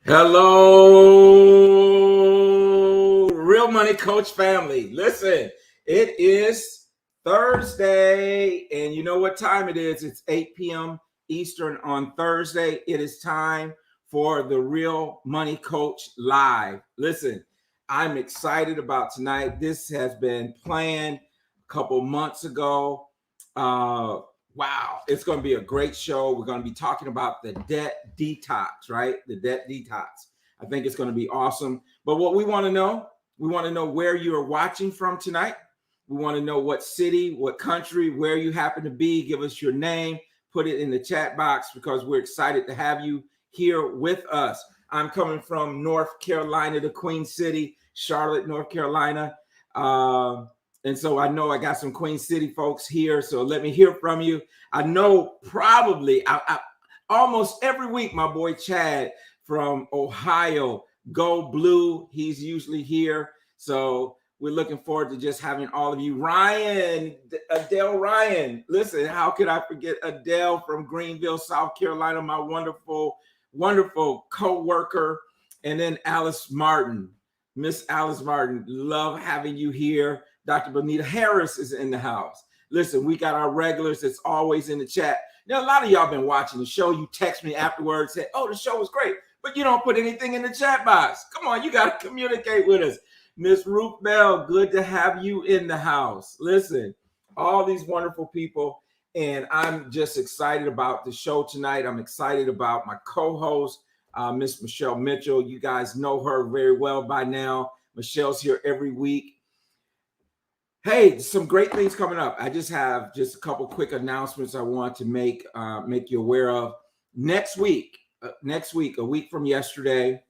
Hello, Real Money Coach family. Listen, it is Thursday, and you know what time it is? It's 8 p.m. Eastern on Thursday. It is time for the Real Money Coach Live. Listen, I'm excited about tonight. This has been planned a couple months ago. Wow, it's going to be a great show. We're going to be talking about the debt detox, right? The debt detox. I think it's going to be awesome. But what we want to know where you are watching from tonight. We want to know what city, what country, where you happen to be. Give us your name, put it in the chat box because we're excited to have you here with us. I'm coming from North Carolina, the Queen City, Charlotte, North Carolina. And so I know I got some Queen City folks here. So let me hear from you. I know probably almost every week, my boy Chad from Ohio, Go Blue. He's usually here. So we're looking forward to just having all of you. Ryan, Adele Ryan. Listen, how could I forget Adele from Greenville, South Carolina, my wonderful, wonderful co-worker. And then Alice Martin. Miss Alice Martin, love having you here. Dr. Bonita Harris is in the house. Listen, we got our regulars that's always in the chat. Now, a lot of y'all been watching the show. You text me afterwards, say, oh, the show was great, but you don't put anything in the chat box. Come on, you got to communicate with us. Miss Ruth Bell, good to have you in the house. Listen, all these wonderful people, and I'm just excited about the show tonight. I'm excited about my co-host, Miss Michelle Mitchell. You guys know her very well by now. Michelle's here every week. Hey, some great things coming up. I just have a couple quick announcements I want to make you aware of. Next week, a week from yesterday,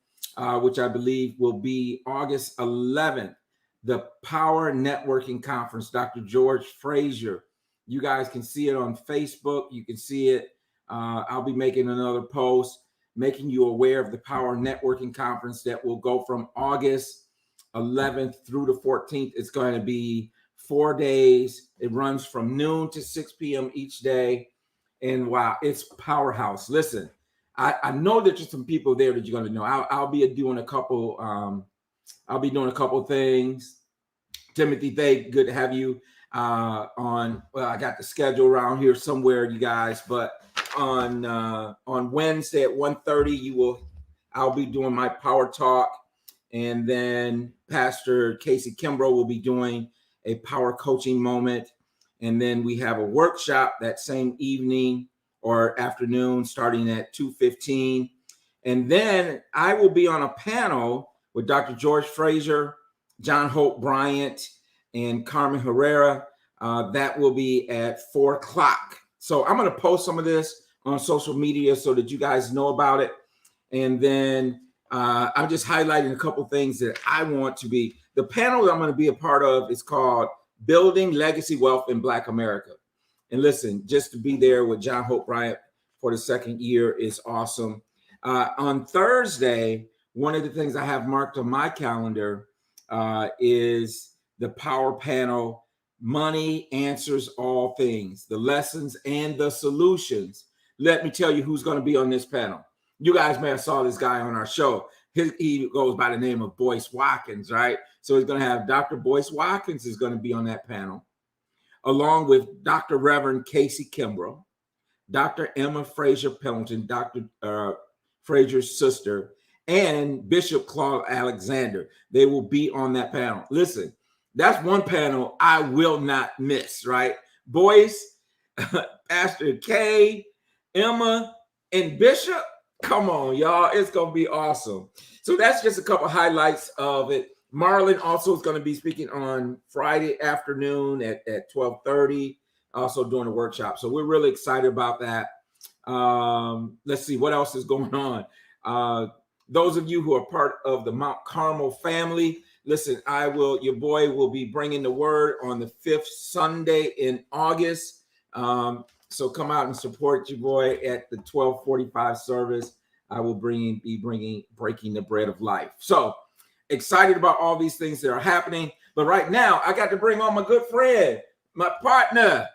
which I believe will be August 11th, the Power Networking Conference, Dr. George Frazier. You guys can see it on Facebook. You can see it. I'll be making another post, making you aware of the Power Networking Conference that will go from August 11th through the 14th. It's going to be 4 days. It runs from noon to 6 p.m. each day. And wow, it's powerhouse. Listen, I know that there's some people there that you're going to know. I'll be doing a couple. I'll be doing a couple things. Timothy Thay, good to have you on. Well, I got the schedule around here somewhere, you guys. But on Wednesday at 1:30, I'll be doing my power talk, and then Pastor Casey Kimbrough will be doing a power coaching moment. And then we have a workshop that same evening or afternoon starting at 2:15. And then I will be on a panel with Dr. George Frazier, John Hope Bryant, and Carmen Herrera. That will be at 4 o'clock. So I'm going to post some of this on social media so that you guys know about it. And then I'm just highlighting a couple things that I want to be. The panel that I'm going to be a part of is called Building Legacy Wealth in Black America. And listen, just to be there with John Hope Bryant for the second year is awesome. On Thursday, one of the things I have marked on my calendar is the power panel, Money Answers All Things, the lessons and the solutions. Let me tell you who's going to be on this panel. You guys may have saw this guy on our show. He goes by the name of Boyce Watkins, right? So he's going to have Dr. Boyce Watkins is going to be on that panel, along with Dr. Reverend Casey Kimbrough, Dr. Emma Frazier Pendleton, Dr. Frazier's sister, and Bishop Claude Alexander. They will be on that panel. Listen, that's one panel I will not miss, right? Boyce, Pastor K, Emma, and Bishop. Come on, y'all. It's going to be awesome. So that's just a couple highlights of it. Marlon also is going to be speaking on Friday afternoon at 12:30, also doing a workshop. So we're really excited about that. Let's see what else is going on. Those of you who are part of the Mount Carmel family, listen, your boy will be bringing the word on the 5th Sunday in August. So come out and support your boy at the 12:45 service. I will be bringing Breaking the Bread of Life. So excited about all these things that are happening. But right now, I got to bring on my good friend, my partner,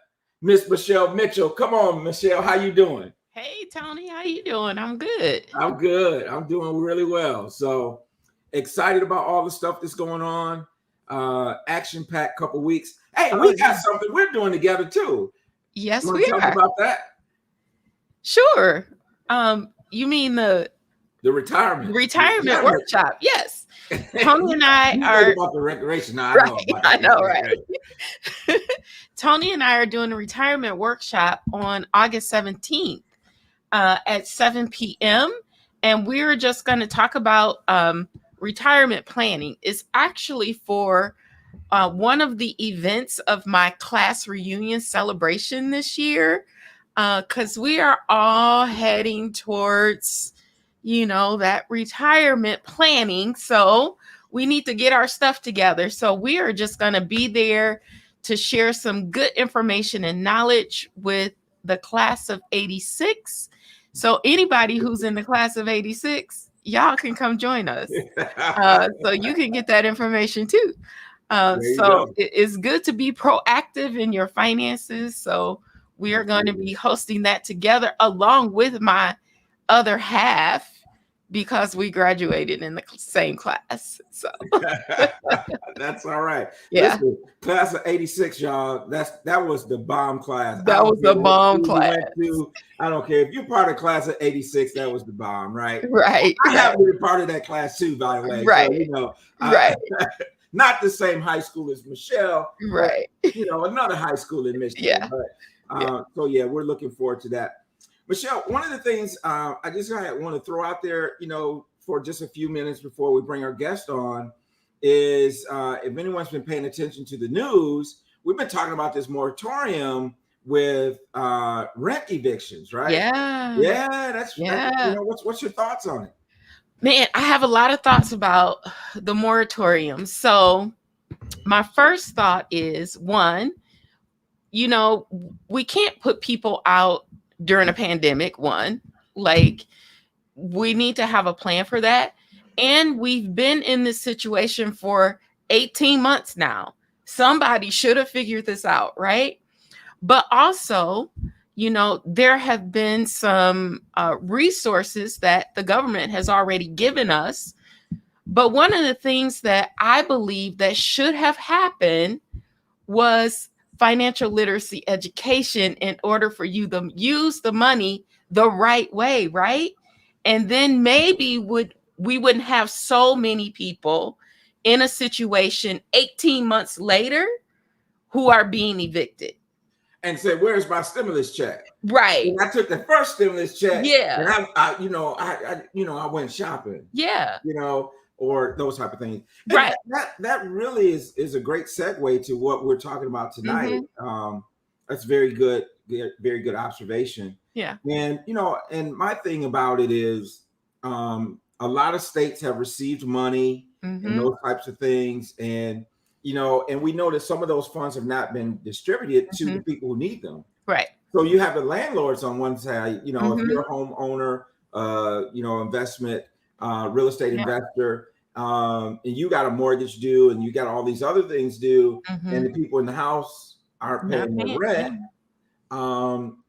Miss Michelle Mitchell. Come on, Michelle. How you doing? Hey Tony, how you doing? I'm good. I'm good. I'm doing really well. So excited about all the stuff that's going on. Action-packed couple weeks. Hey, Oh we got something we're doing together too. You yes, want to we tell us are. about that? Sure. You mean the The retirement. retirement workshop? Yes. Tony and I You think are about the recreation. Now I know right. about I that. know, right? Tony and I are doing a retirement workshop on August 17th at 7 p.m. And we're just going to talk about retirement planning. It's actually for one of the events of my class reunion celebration this year, because we are all heading towards, that retirement planning. So we need to get our stuff together. So we are just going to be there to share some good information and knowledge with the class of 86. So anybody who's in the class of 86, y'all can come join us. So you can get that information too. There you So go. it's good to be proactive in your finances. So we are going to be hosting that together along with my other half because we graduated in the same class. So That's all right. yeah, Listen, class of 86, y'all. That was the bomb class. I that don't was care a what bomb school you class. went to. I don't care if you're part of class of 86, that was the bomb, right? Right. I happen to be part of that class too, by the way. So, Right. I, Right. not the same high school as Michelle, but, Right. another high school in Michigan. Yeah. But Yeah. so, yeah, we're looking forward to that. Michelle, one of the things I just want to throw out there, for just a few minutes before we bring our guest on is if anyone's been paying attention to the news, we've been talking about this moratorium with rent evictions, right? Yeah. Yeah, that's Yeah. what's your thoughts on it? Man, I have a lot of thoughts about the moratorium. So my first thought is one, we can't put people out during a pandemic. One, like, we need to have a plan for that. And we've been in this situation for 18 months now. Somebody should have figured this out, right? But also, there have been some resources that the government has already given us. But one of the things that I believe that should have happened was financial literacy education in order for you to use the money the right way, right? And then maybe we wouldn't have so many people in a situation 18 months later who are being evicted. And said, "Where's my stimulus check?" Right. And I took the first stimulus check, and Yeah. I went shopping, Yeah. or those type of things. And Right. that really is a great segue to what we're talking about tonight. Mm-hmm. That's very good observation. Yeah. And and my thing about it is, a lot of states have received money and Mm-hmm. those types of things, and and we know that some of those funds have not been distributed to Mm-hmm. the people who need them. Right. So you have the landlords on one side, if Mm-hmm. you're a homeowner, investment, real estate Yeah. investor, and you got a mortgage due and you got all these other things due, Mm-hmm. and the people in the house aren't Not paying their paying. rent.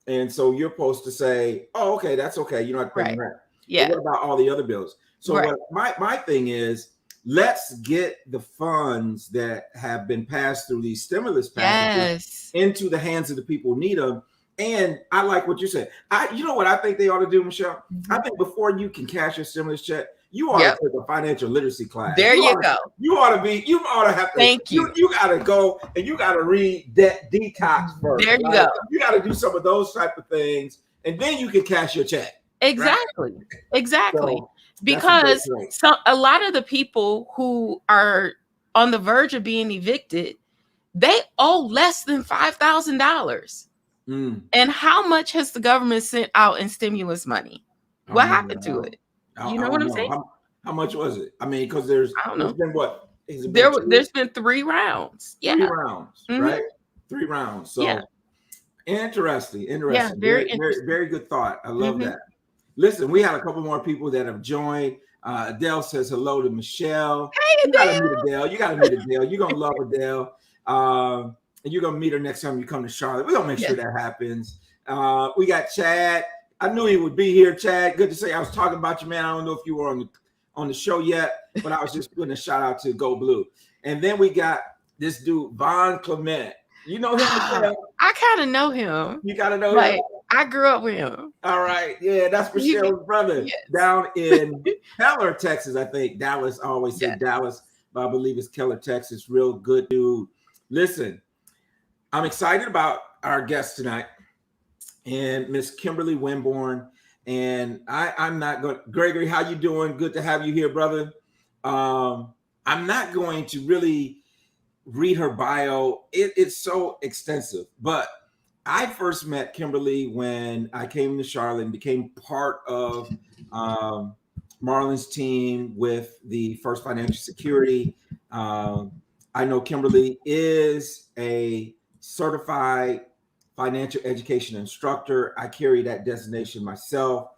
And so you're supposed to say, "Oh, okay, that's okay. You don't have to pay Right. the rent." Yeah. But what about all the other bills? So Right. what my thing is, let's get the funds that have been passed through these stimulus packages Yes. into the hands of the people who need them. And I like what you said. You know what I think they ought to do, Michelle? Mm-hmm. I think before you can cash your stimulus check, you ought Yep. to take a financial literacy class. There you go. You ought to have to. Thank you. You got to go and you got to read Debt Detox first. There you right? go. You got to do some of those type of things, and then you can cash your check. Exactly. Right? Exactly. So, Because a lot of the people who are on the verge of being evicted, they owe less than $5,000. And how much has the government sent out in stimulus money? What happened to it? You know what I'm saying? How much was it? I mean, because there's been what? There's been 3 rounds. Yeah. 3 rounds, right? 3 rounds. So yeah. Interesting. Yeah, very interesting. Very good thought. I love that. Listen, we had a couple more people that have joined. Adele says hello to Michelle. Hey, Adele. You gotta meet Adele. You're gonna love Adele. And you're gonna meet her next time you come to Charlotte. We're gonna make sure that happens. We got Chad. I knew he would be here, Chad. Good to say. I was talking about you, man. I don't know if you were on the show yet, but I was just putting a shout out to Go Blue. And then we got this dude, Von Clement. You know him, Michelle? I kind of know him. You gotta know like, him. I grew up with him. All right, yeah, that's Michelle's brother. Yes. Down in Keller, Texas, I think. Dallas, I always say Yes. Dallas, but I believe it's Keller, Texas. Real good dude. Listen, I'm excited about our guest tonight, and Miss Kimberly Winborn. And I'm not going. Gregory, how you doing? Good to have you here, brother. I'm not going to really read her bio. It's so extensive, but I first met Kimberly when I came to Charlotte and became part of Marlon's team with the First Financial Security. I know Kimberly is a certified financial education instructor. I carry that designation myself.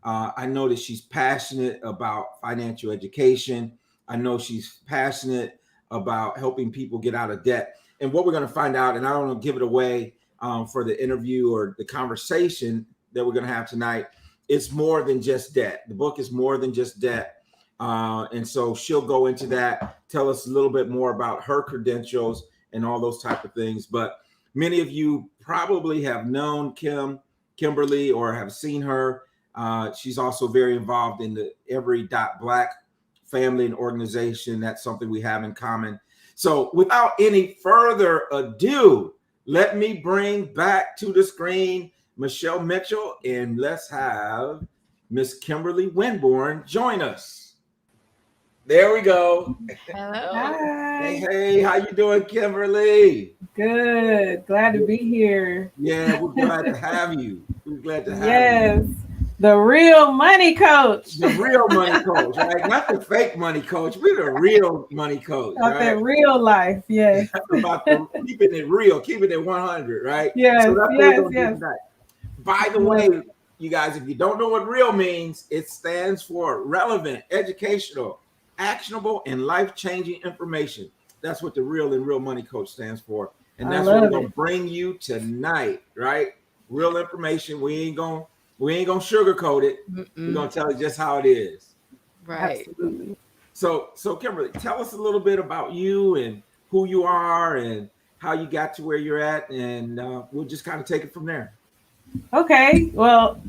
I know that she's passionate about financial education. I know she's passionate about helping people get out of debt. And what we're going to find out, and I don't want to give it away for the interview or the conversation that we're going to have tonight, it's more than just debt. The book is more than just debt. And so she'll go into that, tell us a little bit more about her credentials and all those type of things. But many of you probably have known Kimberly or have seen her. She's also very involved in the Every Black family and organization. That's something we have in common. So without any further ado, let me bring back to the screen Michelle Mitchell, and let's have Miss Kimberly Winborn join us. There we go. Hello. Hi. Hey, how you doing, Kimberly? Good. Glad to be here. Yeah, we're glad to have you. We're glad to have you. Yes. The real money coach. The real money coach, right? Not the fake money coach. We're the real money coach, About right? that real life. Yes. About keeping it real, keeping it 100, right? Yes. So that's Yes. what we're gonna do tonight. By the way, you guys, if you don't know what real means, it stands for relevant, educational, actionable, and life-changing information. That's what the real and real money coach stands for. And that's what we're gonna bring you tonight, right? Real information. We ain't gonna sugarcoat it. We're gonna tell you just how it is. Right. Absolutely. So Kimberly, tell us a little bit about you and who you are and how you got to where you're at, and we'll just kind of take it from there. Okay. Well,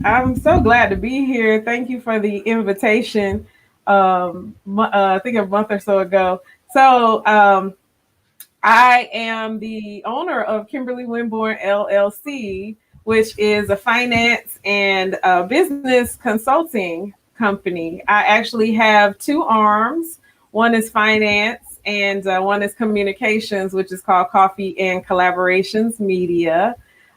I'm so glad to be here. Thank you for the invitation. I think a month or so ago. So I am the owner of Kimberly Winborn LLC, which is a finance and business consulting company. I actually have two arms. One is finance and one is communications, which is called Coffee and Collaborations Media.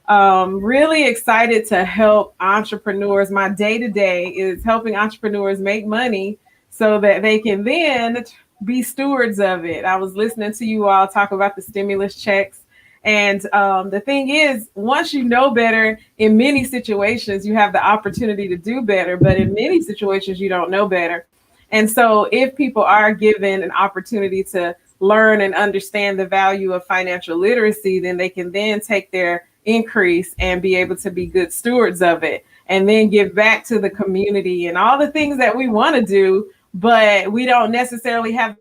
Really excited to help entrepreneurs. My day-to-day is helping entrepreneurs make money so that they can then be stewards of it. I was listening to you all talk about the stimulus checks. And the thing is, once you know better, in many situations, you have the opportunity to do better. But in many situations, you don't know better. And so if people are given an opportunity to learn and understand the value of financial literacy, then they can then take their increase and be able to be good stewards of it and then give back to the community and all the things that we want to do, but we don't necessarily have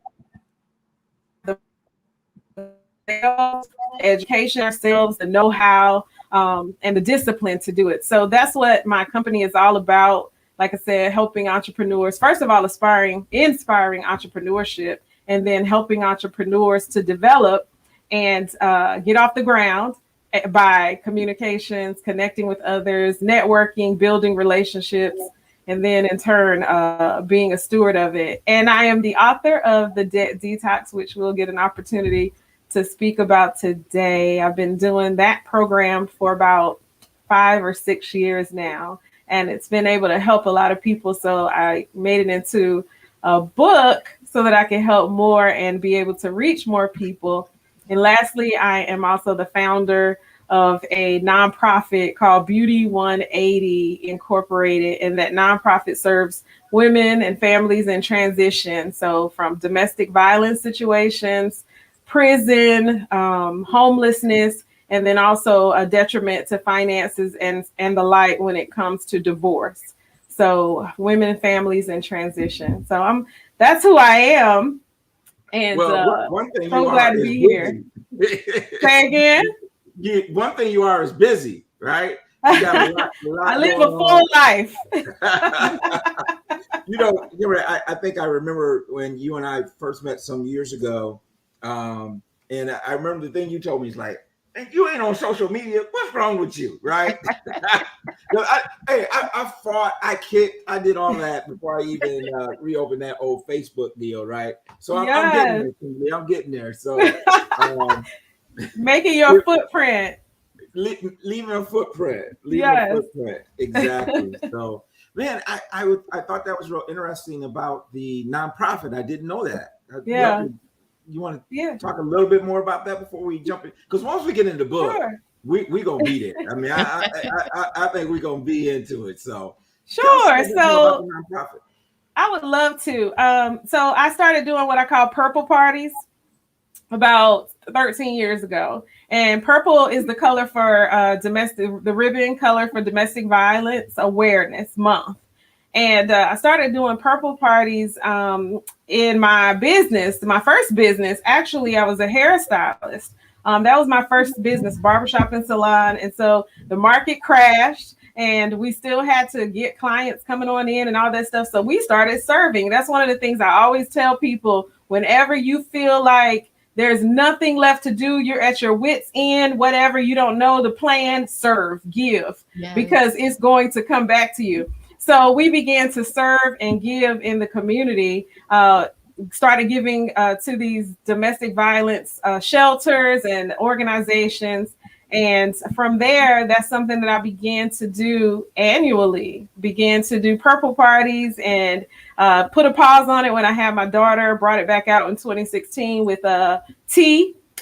the education ourselves, the know-how, and the discipline to do it. So that's what my company is all about. Like I said, helping entrepreneurs, first of all, inspiring entrepreneurship, and then helping entrepreneurs to develop and get off the ground by communications, connecting with others, networking, building relationships, and then in turn, being a steward of it. And I am the author of the Detox, which we'll get an opportunity to speak about today. I've been doing that program for about 5 or 6 years now, and it's been able to help a lot of people. So I made it into a book so that I can help more and be able to reach more people. And lastly, I am also the founder of a nonprofit called Beauty 180 Incorporated, and that nonprofit serves women and families in transition. So from domestic violence situations, prison, homelessness, and then also a detriment to finances and the like when it comes to divorce. So women, families, and transition. So that's who I am, and Well, one thing you so glad are to is be here. busy. Say again. One thing you are is busy, right? You got a lot I live going a full life. I think I remember when you and I first met some years ago, and I remember the thing you told me is like, "Hey, you ain't on social media. What's wrong with you?" Right? I fought, I kicked, I did all that before I even reopened that old Facebook deal, right? So I'm getting there, Kimberly. I'm getting there. So making your footprint. Leaving a footprint. Yes. Exactly. So, man, I thought that was real interesting about the nonprofit. I didn't know that. Yeah. You want to talk a little bit more about that before we jump in? Because once we get into the book, we gonna be there. I mean, I think we're gonna be into it. So sure. So about the nonprofit. I would love to. So I started doing what I call purple parties about 13 years ago. And purple is the color for the ribbon color for Domestic Violence Awareness Month. And I started doing purple parties in my business. My first business, actually, I was a hairstylist. That was my first business, barbershop and salon. And so the market crashed and we still had to get clients coming on in and all that stuff. So we started serving. That's one of the things I always tell people. Whenever you feel like there's nothing left to do, you're at your wit's end, whatever, you don't know the plan, serve, give, because it's going to come back to you. So we began to serve and give in the community, started giving to these domestic violence shelters and organizations. And from there, that's something that I began to do annually, began to do purple parties and put a pause on it when I had my daughter, brought it back out in 2016 with a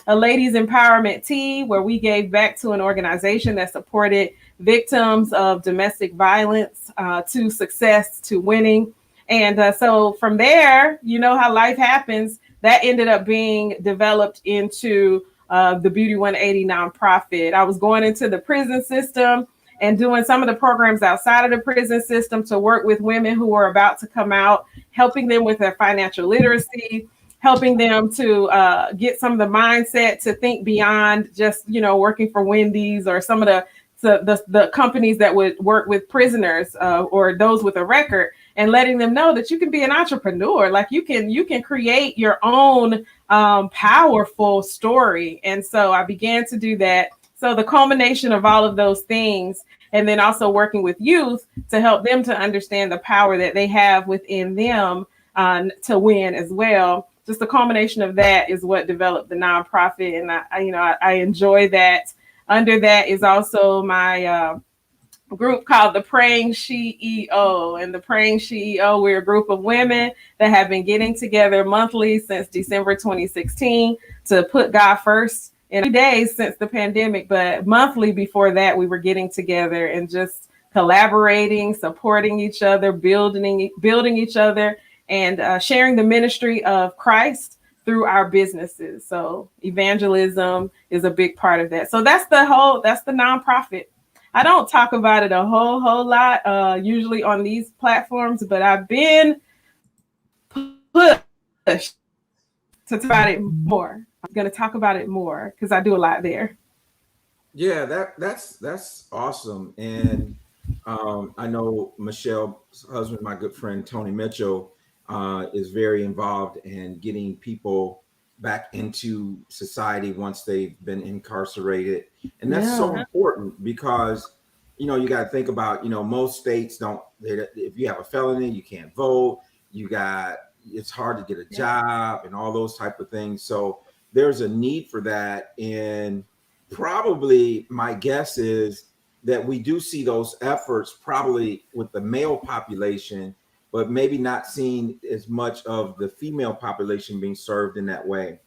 ladies empowerment tea, where we gave back to an organization that supported victims of domestic violence to success, to winning. And so from there, you know how life happens, that ended up being developed into the Beauty 180 nonprofit. I was going into the prison system and doing some of the programs outside of the prison system to work with women who were about to come out, helping them with their financial literacy, helping them to get some of the mindset to think beyond just, working for Wendy's or some of the companies that would work with prisoners or those with a record, and letting them know that you can be an entrepreneur. Like you can create your own powerful story. And so I began to do that. So the culmination of all of those things, and then also working with youth to help them to understand the power that they have within them to win as well. Just the culmination of that is what developed the nonprofit. And I enjoy that. Under that is also my group called the Praying CEO. And the Praying CEO, we're a group of women that have been getting together monthly since December 2016 to put God first in 3 days since the pandemic. But monthly before that, we were getting together and just collaborating, supporting each other, building each other, and sharing the ministry of Christ through our businesses. So evangelism is a big part of that. So that's the nonprofit. I don't talk about it a whole lot, usually on these platforms, but I've been pushed to talk about it more. I'm going to talk about it more because I do a lot there. Yeah, that's awesome. And I know Michelle's husband, my good friend Tony Mitchell, is very involved in getting people back into society once they've been incarcerated. And that's so important because, you got to think about, most states if you have a felony, you can't vote. It's hard to get a job and all those type of things. So there's a need for that. And probably my guess is that we do see those efforts probably with the male population, but maybe not seeing as much of the female population being served in that way.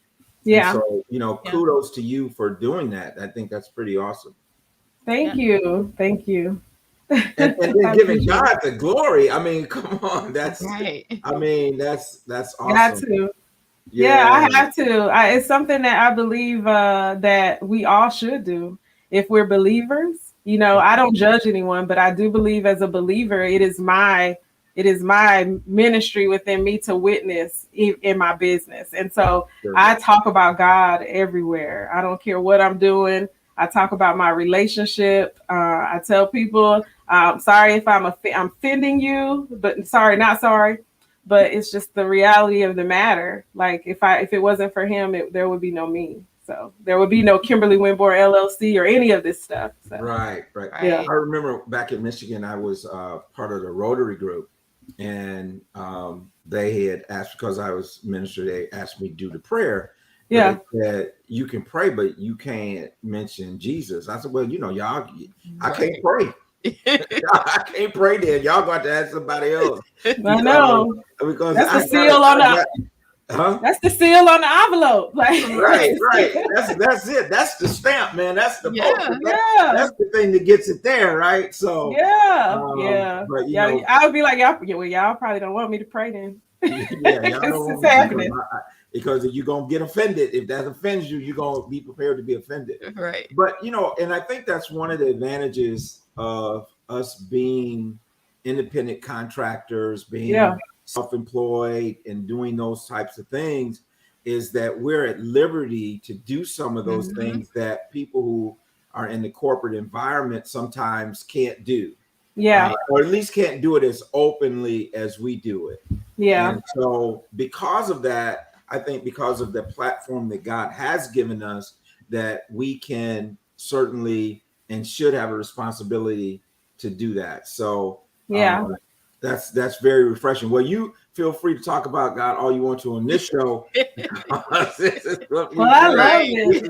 Yeah. And so, kudos to you for doing that. I think that's pretty awesome. Thank you. And then giving God the glory. I mean, come on. That's right. I mean, that's awesome. Got to. Yeah, I have to. It's something that I believe that we all should do if we're believers. You know, I don't judge anyone, but I do believe as a believer, it is my ministry within me to witness in my business. And so I talk about God everywhere. I don't care what I'm doing. I talk about my relationship. I tell people, I'm sorry if I'm offending you, but sorry, not sorry. But it's just the reality of the matter. Like if it wasn't for him, there would be no me. So there would be no Kimberly Winborn LLC or any of this stuff. So. Right. Yeah. I remember back in Michigan, I was part of the Rotary group, and they had asked, because I was minister, they asked me to do the prayer. Yeah. They said, you can pray, but you can't mention Jesus. I said, well, y'all, I can't pray. I can't pray then. Y'all got to ask somebody else. I know. Because that's the seal on the That's the seal on the envelope. Like right. That's it. That's the stamp, man. That's the yeah. That's the thing that gets it there, right? So But I would be like, y'all probably don't want me to pray then. Yeah, y'all don't want me to, because you're gonna get offended. If that offends you, you're gonna be prepared to be offended. Right. But and I think that's one of the advantages of us being independent contractors, being self-employed and doing those types of things, is that we're at liberty to do some of those things that people who are in the corporate environment sometimes can't do. Yeah. Or at least can't do it as openly as we do it. Yeah. And so because of that, I think because of the platform that God has given us, that we can certainly and should have a responsibility to do that. So that's very refreshing. Well, you feel free to talk about God all you want to on this show. This is what we I love it.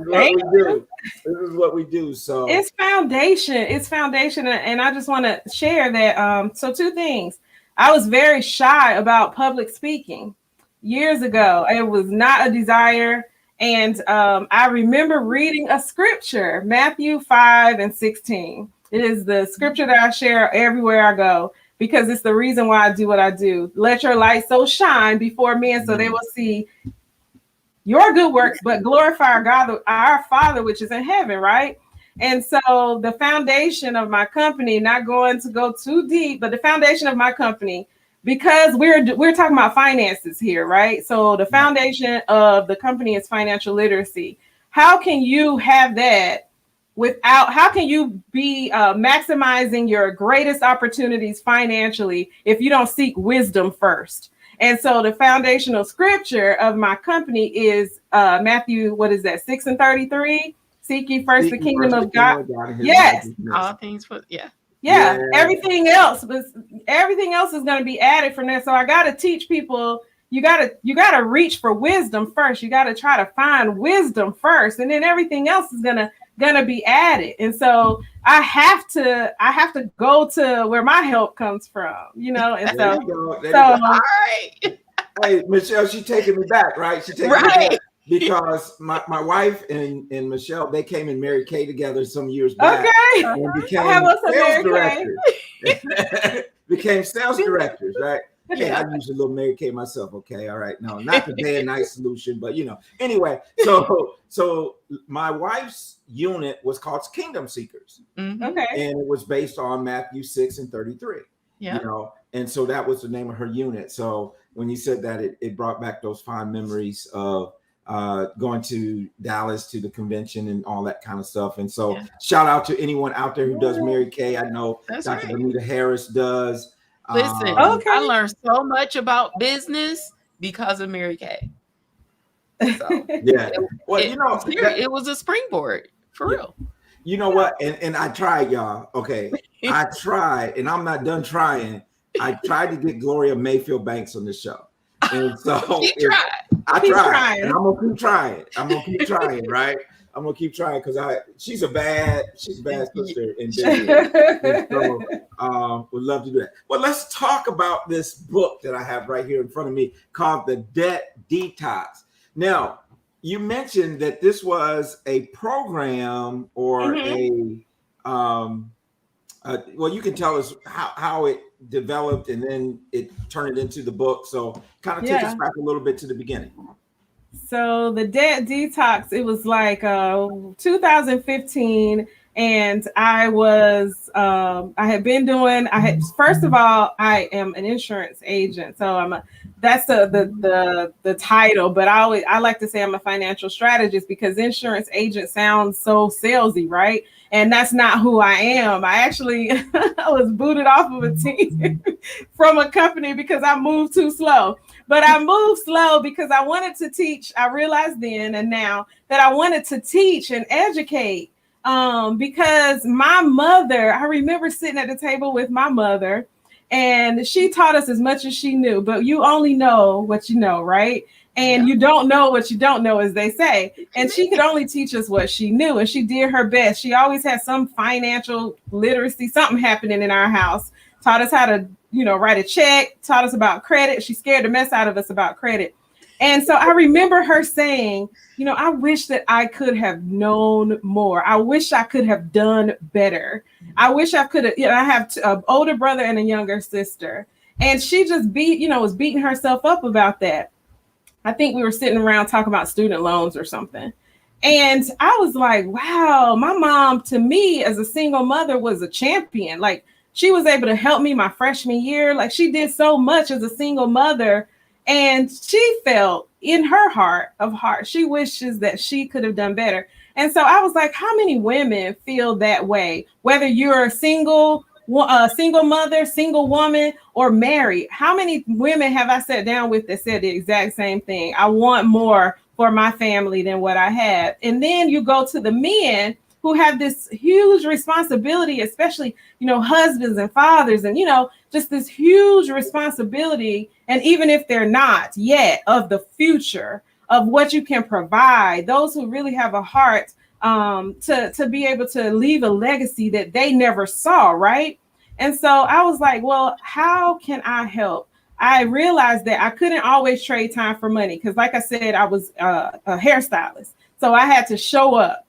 This is what we do. So it's foundation. And I just want to share that. So two things. I was very shy about public speaking years ago. It was not a desire. And I remember reading a scripture, Matthew 5:16. It is the scripture that I share everywhere I go, because it's the reason why I do what I do. Let your light so shine before men so they will see your good works, but glorify God, our Father, which is in heaven, right? And so the foundation of my company, not going to go too deep, but the foundation of my company, because we're talking about finances here, right? So the foundation of the company is financial literacy. How can you have that how can you be maximizing your greatest opportunities financially if you don't seek wisdom first? And so the foundational scripture of my company is Matthew, 6:33. Seek ye first the kingdom of God. Yes. All things for Everything else is going to be added from there. So I got to teach people, you got to reach for wisdom first. You got to try to find wisdom first, and then everything else is gonna be added. And so I have to go to where my help comes from, and so all right. Hey, Michelle, she's taking me back, right? She's taking me back. Because my wife and Michelle, they came and Mary Kay together some years back. Okay. And became sales directors. Became sales directors, right? Yeah, I use a little Mary Kay myself. Okay, all right. No, not the day and night solution, but Anyway, so my wife's unit was called Kingdom Seekers. Mm-hmm. Okay. And it was based on Matthew 6:33. Yeah. And so that was the name of her unit. So when you said that, it brought back those fond memories of going to Dallas to the convention and all that kind of stuff. And so shout out to anyone out there who does Mary Kay. I know Dr. Anita Harris does. Listen, I learned so much about business because of Mary Kay. So, it was a springboard for real. You know what? And I tried, y'all. Okay. I tried, and I'm not done trying. I tried to get Gloria Mayfield Banks on the show. And so I tried. And I'm gonna keep trying. Right? I'm gonna keep trying because she's a bad sister in business. So would love to do that. Well, let's talk about this book that I have right here in front of me called The Debt Detox. Now, you mentioned that this was a program or you can tell us how it developed and then it turned it into the book. So kind of take us back a little bit to the beginning. So the debt detox, it was like 2015, and I had been doing, first of all, I am an insurance agent, so that's the title, but I like to say I'm a financial strategist because insurance agent sounds so salesy, right? And that's not who I am. I actually I was booted off of a team from a company because I moved too slow. But I moved slow because I wanted to teach. I realized then and now that I wanted to teach and educate. Because my mother, I remember sitting at the table with my mother, and she taught us as much as she knew, but you only know what you know, right? And you don't know what you don't know, as they say. And she could only teach us what she knew, and she did her best. She always had some financial literacy, something happening in our house. Taught us how to, write a check, taught us about credit. She scared the mess out of us about credit. And so I remember her saying, I wish that I could have known more. I wish I could have done better. I wish I could have, I have an older brother and a younger sister. And she just was beating herself up about that. I think we were sitting around talking about student loans or something. And I was like, wow, my mom, to me as a single mother, was a champion. Like, she was able to help me my freshman year. Like, she did so much as a single mother. And she felt in her heart of heart, she wishes that she could have done better. And so I was like, how many women feel that way? Whether you're a single mother, single woman, or married, how many women have I sat down with that said the exact same thing? I want more for my family than what I have. And then you go to the men who have this huge responsibility, especially, husbands and fathers, and, just this huge responsibility. And even if they're not yet, of the future of what you can provide, those who really have a heart to be able to leave a legacy that they never saw, right? And so I was like, well, how can I help? I realized that I couldn't always trade time for money because, like I said, I was a hairstylist. So I had to show up.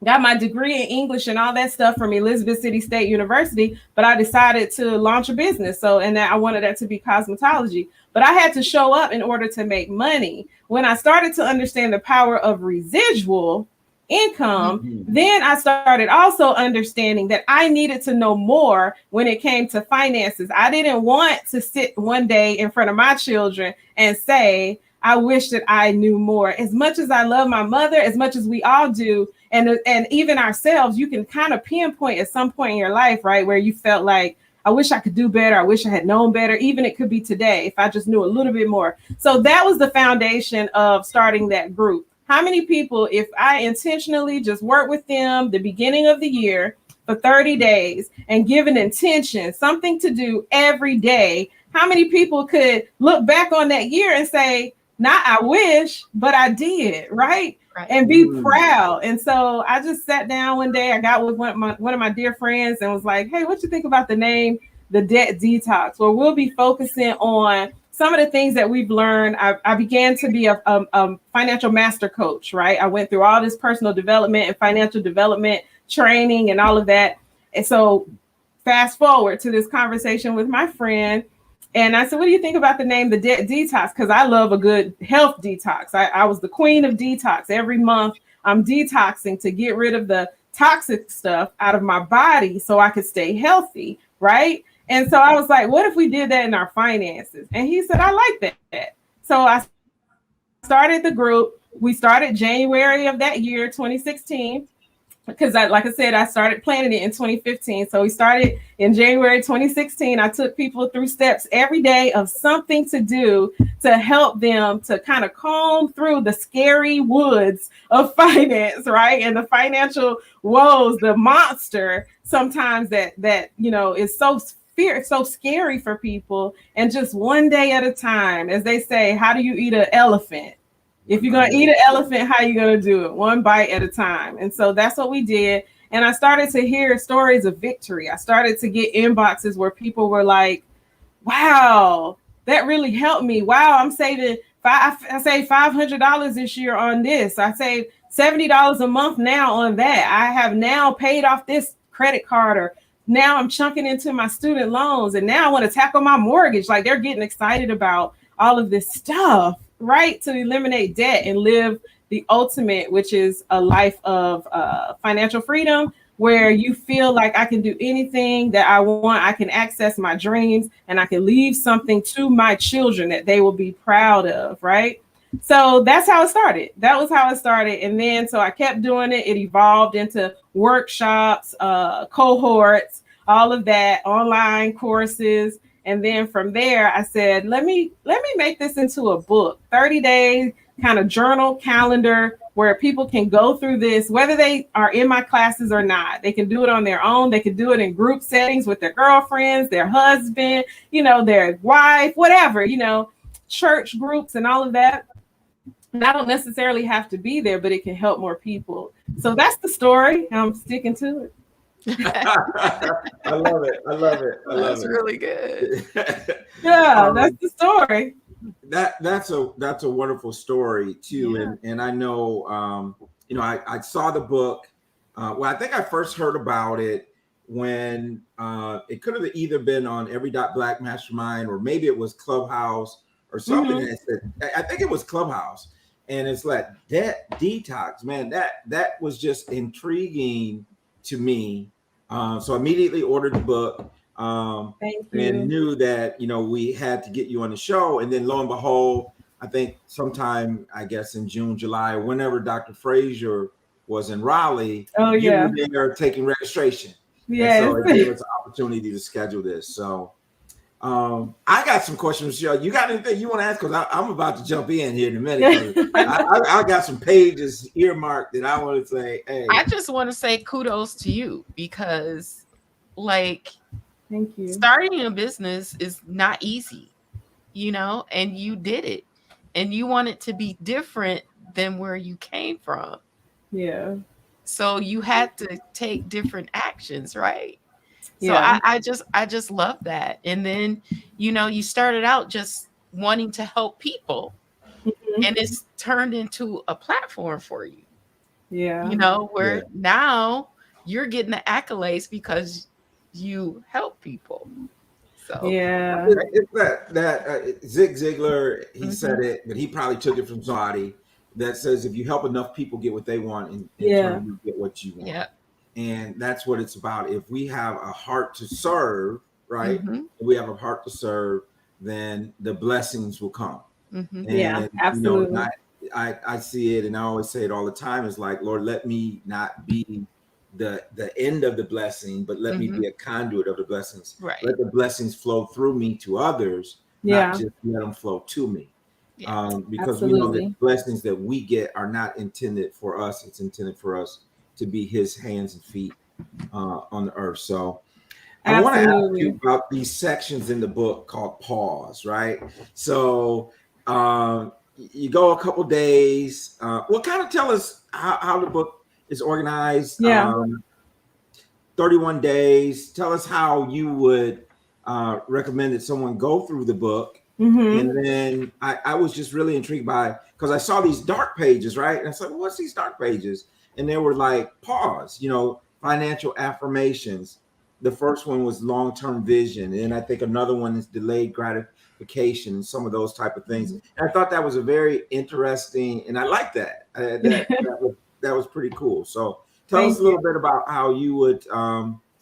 Got my degree in English and all that stuff from Elizabeth City State University, but I decided to launch a business. And that I wanted that to be cosmetology, but I had to show up in order to make money. When I started to understand the power of residual income, then I started also understanding that I needed to know more when it came to finances. I didn't want to sit one day in front of my children and say, I wish that I knew more. As much as I love my mother, as much as we all do, and even ourselves, you can kind of pinpoint at some point in your life, right, where you felt like, I wish I could do better. I wish I had known better. Even it could be today if I just knew a little bit more. So that was the foundation of starting that group. How many people, if I intentionally just work with them the beginning of the year for 30 days and give an intention, something to do every day, how many people could look back on that year and say, not I wish, but I did, right? And be proud. And so I just sat down one day. I got with one of my dear friends and was like, hey, what you think about the name, the Debt Detox? Well, we'll be focusing on some of the things that we've learned. I began to be a financial master coach, right? I went through all this personal development and financial development training and all of that. And so fast forward to this conversation with my friend. And I said, what do you think about the name, the Debt Detox? Because I love a good health detox. I was the queen of detox. Every month I'm detoxing to get rid of the toxic stuff out of my body so I could stay healthy, right? And so I was like, what if we did that in our finances? And he said, I like that. So I started the group. We started January of that year, 2016. Because like I said, I started planning it in 2015. So we started in January 2016. I took people through steps every day of something to do to help them to kind of comb through the scary woods of finance, right? And the financial woes, the monster sometimes that is so scary for people. And just one day at a time, as they say, how do you eat an elephant? If you're going to eat an elephant, how are you going to do it? One bite at a time. And so that's what we did. And I started to hear stories of victory. I started to get inboxes where people were like, wow, that really helped me. Wow, I saved $500 this year on this. I saved $70 a month now on that. I have now paid off this credit card, or now I'm chunking into my student loans. And now I want to tackle my mortgage. Like, they're getting excited about all of this stuff. right, to eliminate debt and live the ultimate, which is a life of financial freedom, where you feel like I can do anything that I want. I can access my dreams and I can leave something to my children that they will be proud of, right? So that's how it started. That was how it started. And then so I kept doing it. It evolved into workshops, cohorts, all of that, online courses. And then from there, I said, let me make this into a book, 30 days kind of journal calendar where people can go through this, whether they are in my classes or not. They can do it on their own. They can do it in group settings with their girlfriends, their husband, their wife, whatever, church groups and all of that. And I don't necessarily have to be there, but it can help more people. So that's the story. I'm sticking to it. I love it. That's really good. Yeah, that's the story. That's a wonderful story too. Yeah. And I know, I saw the book. Well, I think I first heard about it when it could have either been on Every.Black Mastermind, or maybe it was Clubhouse or something. Mm-hmm. I think it was Clubhouse. And it's like that Detox, man, that was just intriguing to me. So I immediately ordered the book. Thank you. And knew that we had to get you on the show. And then lo and behold, I think sometime, I guess in June, July, whenever Dr. Frazier was in Raleigh, you were there taking registration. Yes. And so it gave us an opportunity to schedule this. So I got some questions, Michelle. You got anything you want to ask? Because I'm about to jump in here in a minute. I got some pages earmarked that I want to say, hey. I just want to say kudos to you because, thank you. Starting a business is not easy, and you did it, and you want it to be different than where you came from. Yeah. So you had to take different actions, right? So yeah. I just love that. And then, you started out just wanting to help people, mm-hmm. and it's turned into a platform for you. Yeah. Where now you're getting the accolades because you help people. So yeah, it's that Zig Ziglar, he mm-hmm. said it, but he probably took it from somebody that says if you help enough people get what they want, in turn you get what you want. Yeah. And that's what it's about. If we have a heart to serve, right? Mm-hmm. If we have a heart to serve, then the blessings will come. Mm-hmm. And, yeah, absolutely. I see it, and I always say it all the time. It's like, Lord, let me not be the end of the blessing, but let mm-hmm. me be a conduit of the blessings. Right. Let the blessings flow through me to others, not just let them flow to me. Yeah. Because we know that the blessings that we get are not intended for us. It's intended for us to be his hands and feet on the earth. So I want to ask you about these sections in the book called pause, right? So you go a couple days. Well, kind of tell us how the book is organized. 31 days. Tell us how you would recommend that someone go through the book. Mm-hmm. And then I was just really intrigued by, because I saw these dark pages, right? And I said, well, what's these dark pages? And they were like, pause, financial affirmations. The first one was long-term vision. And I think another one is delayed gratification and some of those type of things. Mm-hmm. And I thought that was a very interesting, and I like that. That was pretty cool. So tell us a little bit about how you would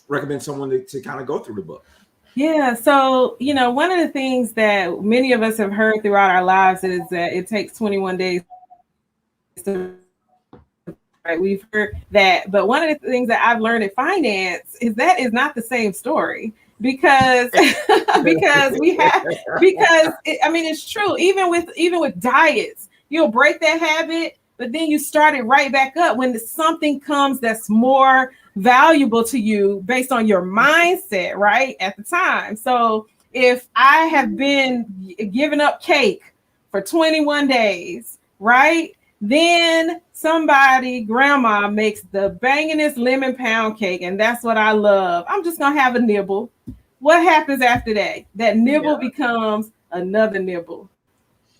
recommend someone to kind of go through the book. Yeah. So, one of the things that many of us have heard throughout our lives is that it takes 21 days to, right? We've heard that. But one of the things that I've learned in finance is that is not the same story because it's true. Even with diets, you'll break that habit, but then you start it right back up when something comes that's more valuable to you based on your mindset, right, at the time. So if I have been giving up cake for 21 days, right, then grandma makes the bangingest lemon pound cake, and that's what I love. I'm just gonna have a nibble. What happens after that? That nibble becomes another nibble.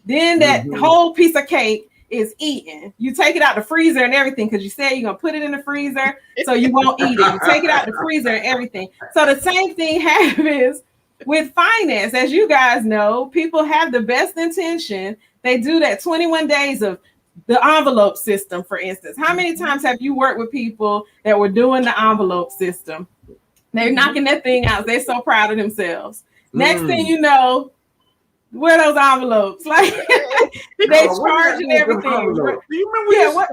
Then that whole piece of cake is eaten. You take it out the freezer and everything because you said you're gonna put it in the freezer so you won't eat it. You take it out the freezer and everything. So the same thing happens with finance. As you guys know, people have the best intention. They do that 21 days of the envelope system, for instance. How many times have you worked with people that were doing the envelope system? They're knocking that thing out. They're so proud of themselves. Next thing you know, where those envelopes? Like they charging everything. Do you remember what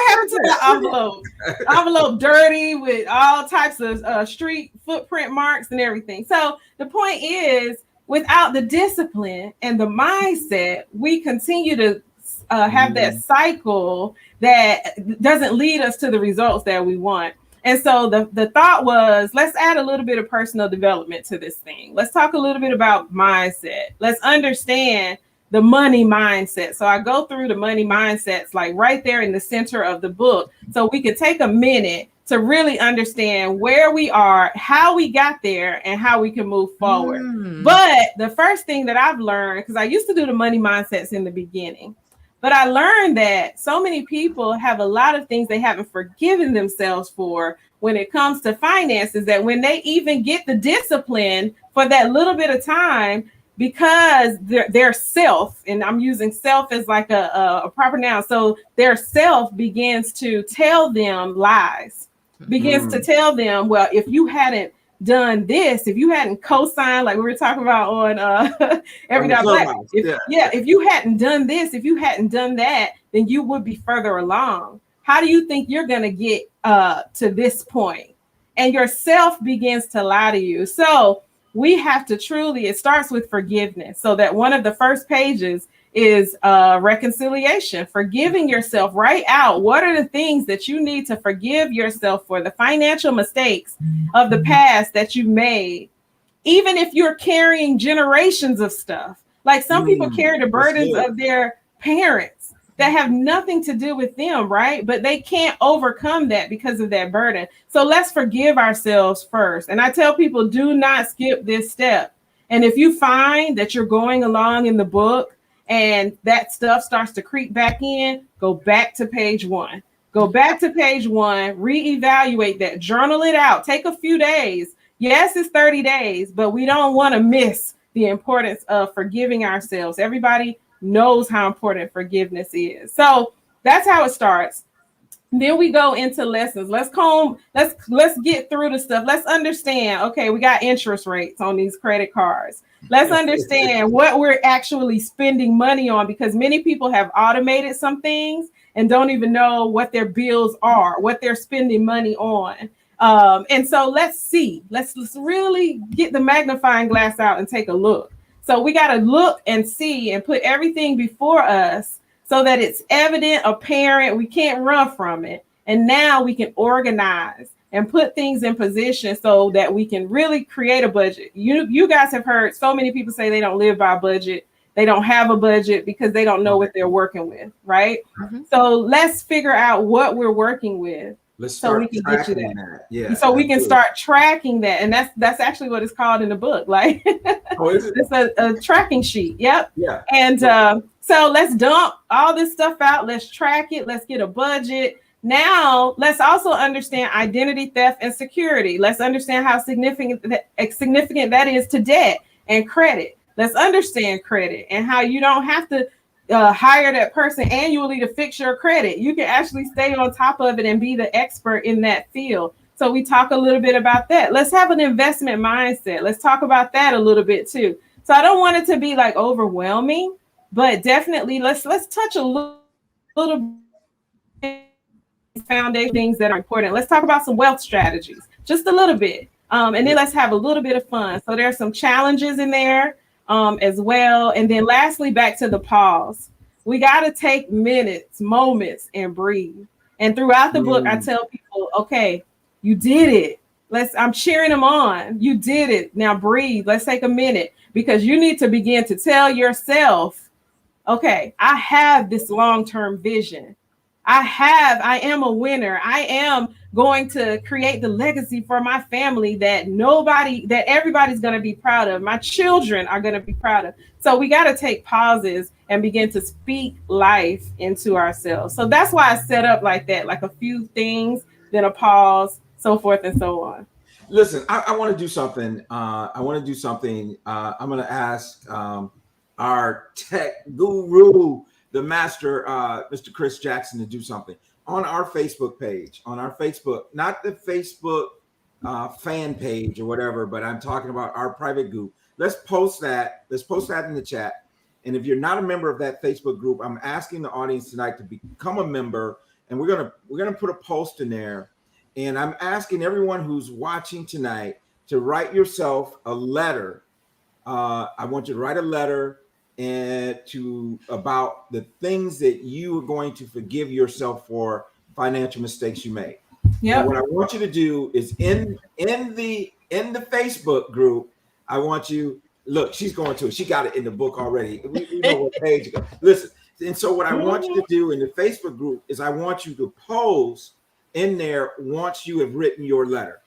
happened to the envelope? Envelope dirty with all types of street footprint marks and everything. So the point is, without the discipline and the mindset, we continue to have that cycle that doesn't lead us to the results that we want. And so the thought was, let's add a little bit of personal development to this thing. Let's talk a little bit about mindset. Let's understand the money mindset. So I go through the money mindsets like right there in the center of the book, so we can take a minute to really understand where we are, how we got there, and how we can move forward. But the first thing that I've learned, because I used to do the money mindsets in the beginning, but I learned that so many people have a lot of things they haven't forgiven themselves for when it comes to finances, that when they even get the discipline for that little bit of time, because their self, and I'm using self as like a proper noun, so their self begins to tell them lies, begins to tell them, well, if you hadn't done this, if you hadn't co-signed, like we were talking about on Every Dot Black, if you hadn't done this, if you hadn't done that, then you would be further along. How do you think you're going to get to this point? And your self begins to lie to you. So we have to truly, it starts with forgiveness. So that one of the first pages is reconciliation, forgiving yourself. Write out what are the things that you need to forgive yourself for, the financial mistakes of the past that you made. Even if you're carrying generations of stuff, like some people carry the burdens of their parents that have nothing to do with them, right? But they can't overcome that because of that burden. So let's forgive ourselves first. And I tell people, do not skip this step. And if you find that you're going along in the book and that stuff starts to creep back in, go back to page 1. Go back to page 1, reevaluate that, journal it out, take a few days. Yes, it's 30 days, but we don't want to miss the importance of forgiving ourselves. Everybody knows how important forgiveness is. So that's how it starts. Then we go into lessons. Let's get through the stuff. Let's understand, okay, we got interest rates on these credit cards. Let's understand what we're actually spending money on, because many people have automated some things and don't even know what their bills are, what they're spending money on. And so let's really get the magnifying glass out and take a look. So we got to look and see and put everything before us so that it's evident, apparent, we can't run from it. And now we can organize and put things in position so that we can really create a budget. You guys have heard so many people say they don't live by a budget. They don't have a budget because they don't know what they're working with, right? So let's figure out what we're working with. So we can get you that. Yeah. So we can start tracking that. And that's actually what it's called in the book. Like it's a tracking sheet. Yep. Yeah. And so let's dump all this stuff out. Let's track it. Let's get a budget. Now let's also understand identity theft and security. Let's understand how significant that is to debt and credit. Let's understand credit and how you don't have to hire that person annually to fix your credit. You can actually stay on top of it and be the expert in that field. So we talk a little bit about that. Let's have an investment mindset. Let's talk about that a little bit too. So I don't want it to be like overwhelming, but definitely let's touch a little bit foundation things that are important. Let's talk about some wealth strategies, just a little bit. And then let's have a little bit of fun. So there's some challenges in there as well. And then lastly, back to the pause. We got to take minutes, moments, and breathe. And throughout the book, I tell people, okay, you did it. I'm cheering them on. You did it. Now breathe. Let's take a minute, because you need to begin to tell yourself, okay, I have this long-term vision. I am a winner. I am going to create the legacy for my family that everybody's going to be proud of. My children are going to be proud of. So we got to take pauses and begin to speak life into ourselves. So that's why I set up like that, like a few things, then a pause, so forth and so on. Listen, I want to do something. I'm going to ask our tech guru, the master, Mr. Chris Jackson, to do something on our Facebook page, on our Facebook, not the Facebook fan page or whatever, but I'm talking about our private group. Let's post that. Let's post that in the chat. And if you're not a member of that Facebook group, I'm asking the audience tonight to become a member, and we're gonna put a post in there. And I'm asking everyone who's watching tonight to write yourself a letter. I want you to write a letter and about the things that you are going to forgive yourself for financial mistakes you made. Yeah. What I want you to do is in the Facebook group, I want you. Look, she's going to it. She got it in the book already. We know what page you go. Listen, and so what I want you to do in the Facebook group is I want you to post in there once you have written your letter.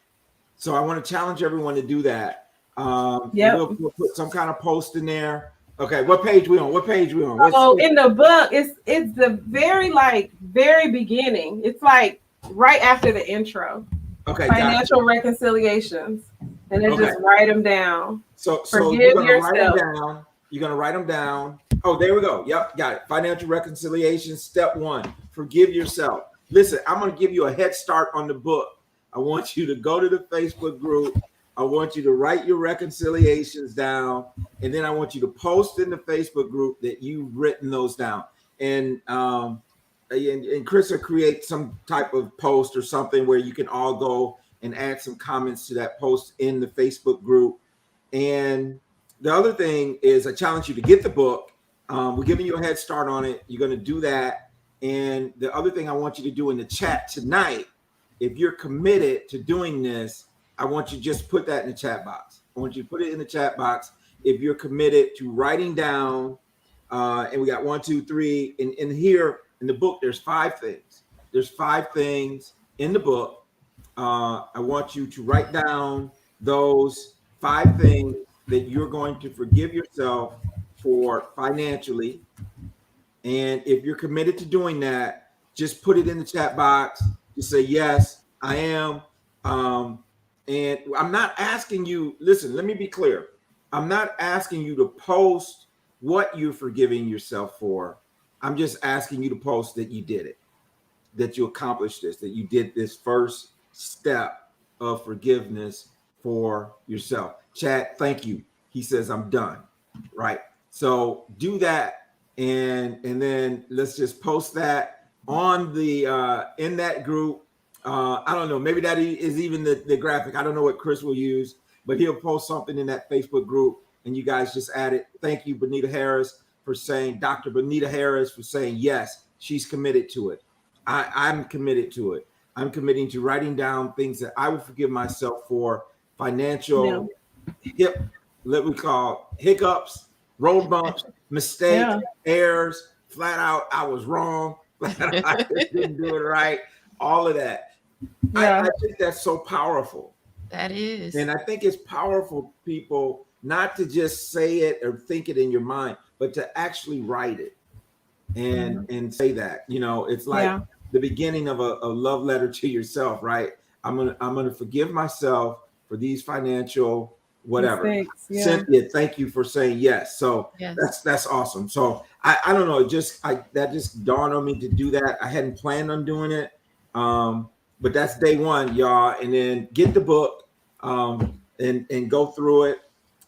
So I want to challenge everyone to do that. We'll put some kind of post in there. Okay, what page we on? What page we on? In the book, it's the very beginning. It's like right after the intro. Okay, financial reconciliations, and then just write them down. So you're gonna write them down. You're gonna write them down. Oh, there we go. Yep, got it. Financial reconciliation, step 1. Forgive yourself. Listen, I'm gonna give you a head start on the book. I want you to go to the Facebook group. I want you to write your reconciliations down, and then I want you to post in the Facebook group that you've written those down. And Chris will create some type of post or something where you can all go and add some comments to that post in the Facebook group. And the other thing is I challenge you to get the book. We're giving you a head start on it. You're going to do that. And the other thing I want you to do in the chat tonight, if you're committed to doing this, I want you to just put that in the chat box. I want you to put it in the chat box if you're committed to writing down. And we got 1, 2, 3. And here in the book, there's 5 things. There's 5 things in the book. I want you to write down those 5 things that you're going to forgive yourself for financially. And if you're committed to doing that, just put it in the chat box. Just say, yes, I am. And I'm not asking you, listen, let me be clear. I'm not asking you to post what you're forgiving yourself for. I'm just asking you to post that you did it, that you accomplished this, that you did this first step of forgiveness for yourself. Chad, thank you. He says, I'm done. Right. So do that. And then let's just post that on the in that group. I don't know. Maybe that is even the graphic. I don't know what Chris will use, but he'll post something in that Facebook group, and you guys just add it. Thank you, Bonita Harris, for saying, Dr. Bonita Harris, for saying, yes, she's committed to it. I'm committed to it. I'm committing to writing down things that I would forgive myself for financial hiccups, road bumps, mistakes, errors, flat out, I was wrong. I didn't do it right. All of that. I think that's so powerful. That is. And I think it's powerful, people, not to just say it or think it in your mind, but to actually write it and say that. You know, it's like the beginning of a love letter to yourself, right? I'm gonna forgive myself for these financial whatever. Mistakes, Cynthia, thank you for saying yes. So that's awesome. So I don't know, that just dawned on me to do that. I hadn't planned on doing it. But that's day 1, y'all. And then get the book and go through it.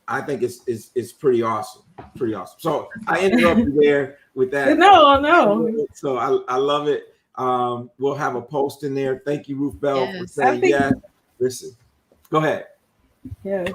I think it's pretty awesome. Pretty awesome. So I interrupted you there with that. No. So I love it. We'll have a post in there. Thank you, Ruth Bell, for saying yes. Listen, go ahead. Yeah.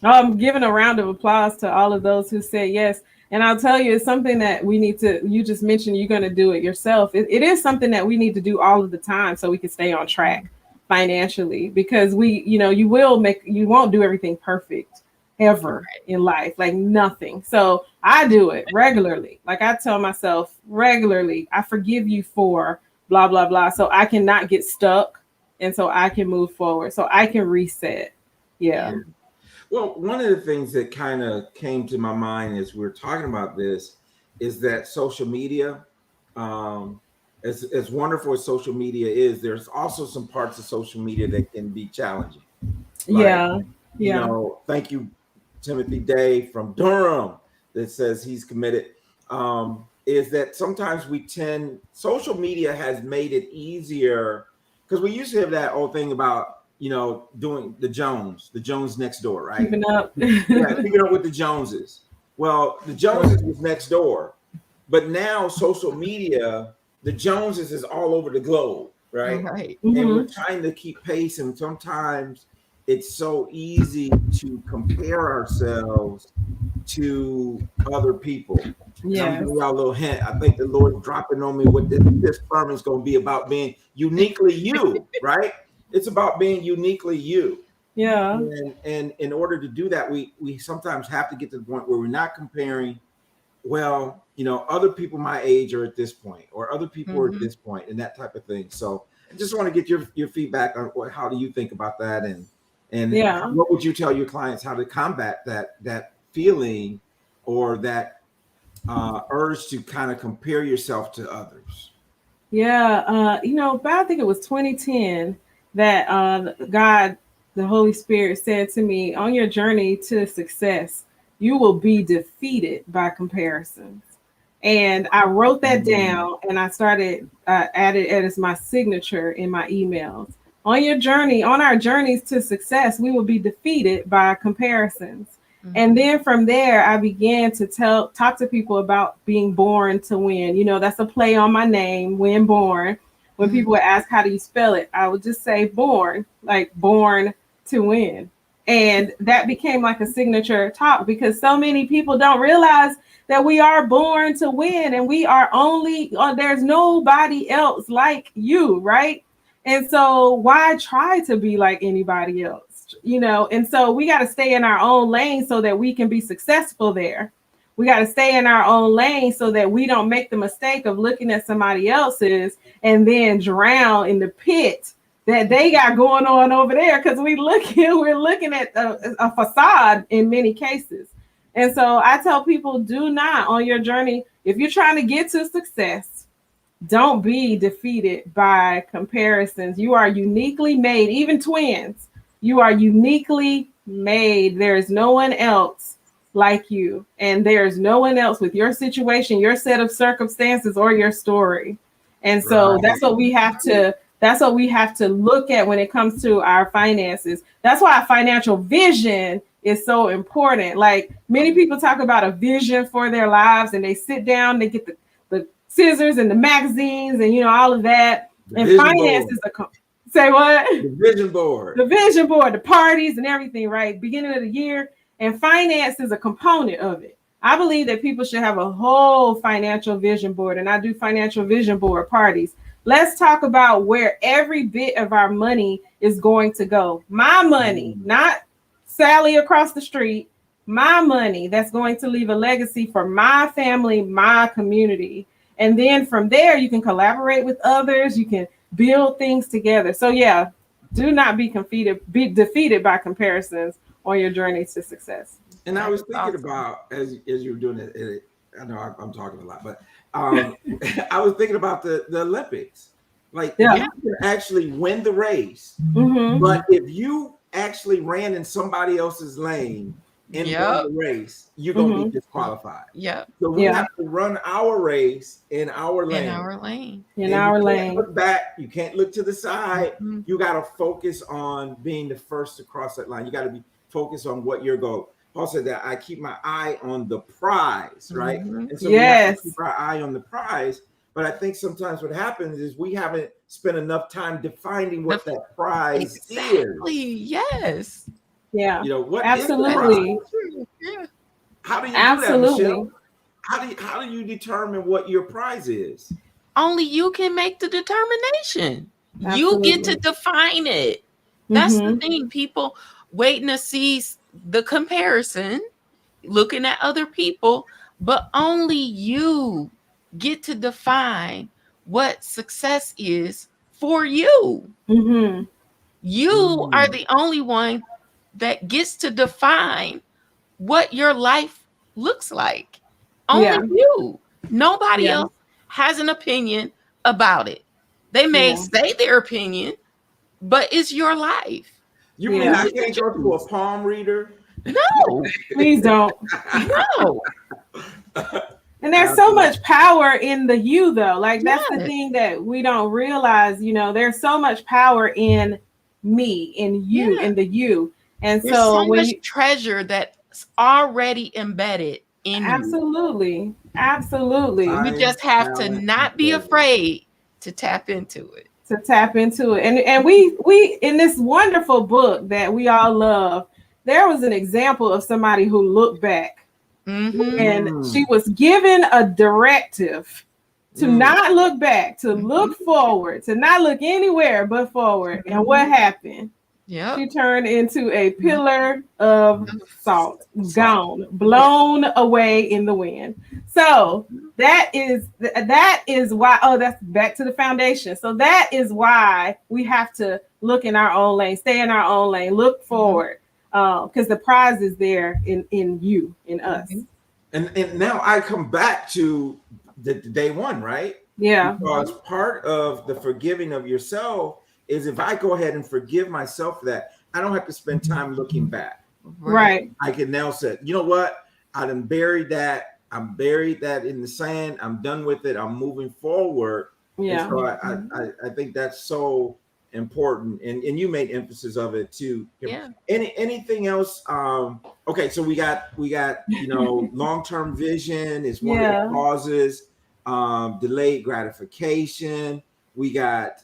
I'm giving a round of applause to all of those who said yes. And I'll tell you, it's something that we need to, you just mentioned you're going to do it yourself. It is something that we need to do all of the time so we can stay on track financially, because you won't do everything perfect ever in life, like nothing. So I do it regularly. Like I tell myself regularly, I forgive you for blah, blah, blah. So I cannot get stuck. And so I can move forward. So I can reset. Yeah. Well, one of the things that kind of came to my mind as we're talking about this is that social media, as wonderful as social media is, there's also some parts of social media that can be challenging. Like, you know, thank you, Timothy Day from Durham. that says he's committed. Is that sometimes social media has made it easier, because we used to have that old thing about, doing the Jones next door, right? Keeping up. Yeah, keeping up with the Joneses. Well, the Joneses was next door, but now social media, the Joneses is all over the globe, right? Right. And we're trying to keep pace, and sometimes it's so easy to compare ourselves to other people. Yeah. I'm giving y'all a little hint. I think the Lord dropping on me what this sermon is going to be about, being uniquely you, right? It's about being uniquely you. Yeah. And in order to do that, we sometimes have to get to the point where we're not comparing, well, other people my age are at this point, or other people are at this point, and that type of thing. So I just want to get your feedback on how do you think about that, and what would you tell your clients how to combat that feeling or that urge to kind of compare yourself to others? Yeah. But I think it was 2010 that God, the Holy Spirit, said to me, on your journey to success, you will be defeated by comparisons. And I wrote that down, and I started added it as my signature in my emails. On our journeys to success, we will be defeated by comparisons. And then from there, I began to talk to people about being born to win. That's a play on my name, Win Born. When people would ask, how do you spell it? I would just say born, like born to win. And that became like a signature talk, because so many people don't realize that we are born to win, and we are there's nobody else like you, right? And so why try to be like anybody else? And so we got to stay in our own lane so that we can be successful there. We got to stay in our own lane so that we don't make the mistake of looking at somebody else's and then drown in the pit that they got going on over there, because we're looking at a facade in many cases. And so I tell people, do not, on your journey, if you're trying to get to success, don't be defeated by comparisons. You are uniquely made, even twins. You are uniquely made. There is no one else like you, and there's no one else with your situation, your set of circumstances, or your story. And so that's what we have to look at when it comes to our finances. That's why financial vision is so important. Like, many people talk about a vision for their lives, and they sit down, they get the scissors and the magazines and all of that. And finances say what? The vision board. The vision board, the parties and everything, right? Beginning of the year. And finance is a component of it. I believe that people should have a whole financial vision board, and I do financial vision board parties. Let's talk about where every bit of our money is going to go. My money, not Sally across the street. My money that's going to leave a legacy for my family, my community. And then from there, you can collaborate with others. You can build things together. So yeah, do not be defeated by comparisons on your journey to success. And I was thinking about, as you were doing it, I know I'm talking a lot, but I was thinking about the Olympics. Like, you can actually win the race, but if you actually ran in somebody else's lane and won the race, you're going to be disqualified. So we have to run our race in our lane. In our lane. Can't look back. You can't look to the side. You got to focus on being the first to cross that line. You got to be focused on what your goal. Paul said that I keep my eye on the prize, right? And so we have to keep our eye on the prize. But I think sometimes what happens is we haven't spent enough time defining what that prize is. Yes. Yeah. What absolutely. How do you do that, Michelle? How do you determine what your prize is? Only you can make the determination. Absolutely. You get to define it. That's the thing. People waiting to see the comparison, looking at other people, but only you get to define what success is for you. You are the only one that gets to define what your life looks like. Only you. Nobody else has an opinion about it. They may say their opinion, but it's your life. You mean I can't go to a palm reader? No. Please don't. No. And there's so much power in the you, though. Like, that's the thing that we don't realize. There's so much power in me, in you, in the you. And there's so much treasure that's already embedded in you. Absolutely. You just have to not be afraid to tap into it. And we in this wonderful book that we all love, there was an example of somebody who looked back. And she was given a directive to not look back, to look forward, to not look anywhere but forward. And what happened? Yeah, she turned into a pillar of salt, gone, blown away in the wind. So that is why. Oh, that's back to the foundation. So that is why we have to look in our own lane, stay in our own lane, look forward, because the prize is there in you, in us. And now I come back to the day one, right? Yeah. Because part of the forgiving of yourself is if I go ahead and forgive myself for that, I don't have to spend time looking back. Right. I can now say, you know what? I done buried that. I'm buried that in the sand. I'm done with it. I'm moving forward. Yeah. And so I think that's so important. And you made emphasis of it too. Yeah. Anything else? Okay, so we got long-term vision is one of the causes. Delayed gratification. We got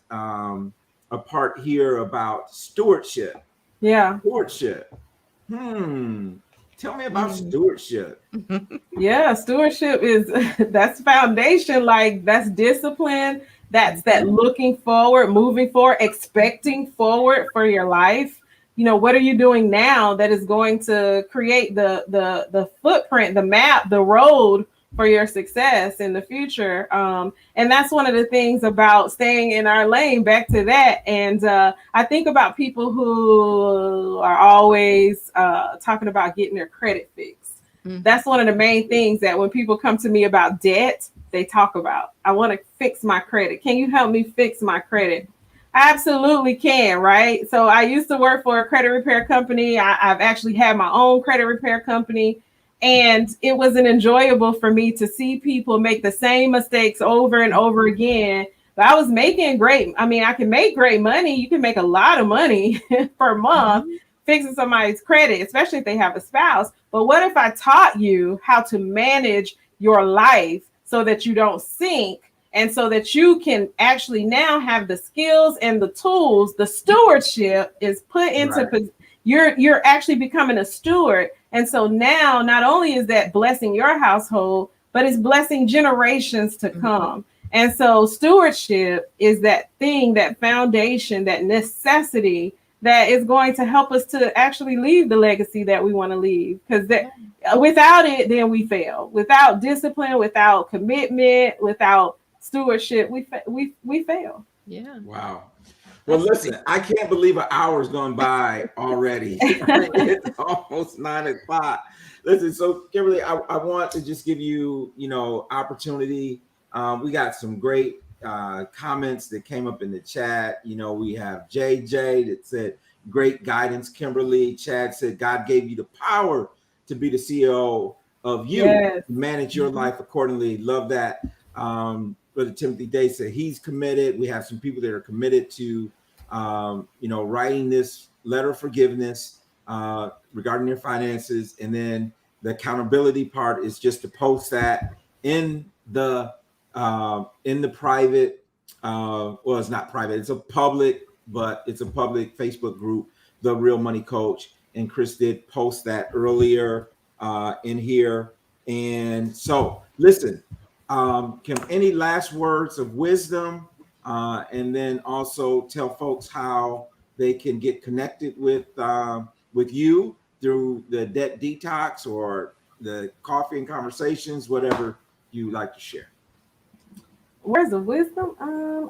a part here about stewardship. Yeah. Stewardship. Tell me about stewardship. Yeah, stewardship that's foundation. Like, that's discipline. That's that looking forward, moving forward, expecting forward for your life. What are you doing now that is going to create the footprint, the map, the road for your success in the future? And that's one of the things about staying in our lane, back to that. And I think about people who are always talking about getting their credit fixed. That's one of the main things that when people come to me about debt, they talk about. I want to fix my credit. Can you help me fix my credit? I absolutely can, right? So I used to work for a credit repair company. I've actually had my own credit repair company. And it wasn't enjoyable for me to see people make the same mistakes over and over again. But I was making great. I mean, I can make great money. You can make a lot of money per month fixing somebody's credit, especially if they have a spouse. But what if I taught you how to manage your life so that you don't sink, and so that you can actually now have the skills and the tools? The stewardship is put into you're actually becoming a steward. And so now not only is that blessing your household, but it's blessing generations to come. And so stewardship is that thing, that foundation, that necessity that is going to help us to actually leave the legacy that we want to leave. Because without it, then we fail. Without discipline, without commitment, without stewardship, we fail. Yeah. Wow. Well, listen, I can't believe an hour's gone by already. It's almost 9 o'clock. Listen, so Kimberly, I want to just give you, opportunity. We got some great comments that came up in the chat. We have JJ that said, great guidance, Kimberly. Chad said, God gave you the power to be the CEO of you, to manage your life accordingly. Love that. Brother Timothy Day said he's committed. We have some people that are committed to, writing this letter of forgiveness regarding their finances. And then the accountability part is just to post that in the private. Well, it's not private. It's a public, but it's a public Facebook group, The Real Money Coach. And Chris did post that earlier in here. And so, listen. Kim, any last words of wisdom, and then also tell folks how they can get connected with you through the Debt Detox or the Coffee and Conversations, whatever you like to share. Words of wisdom.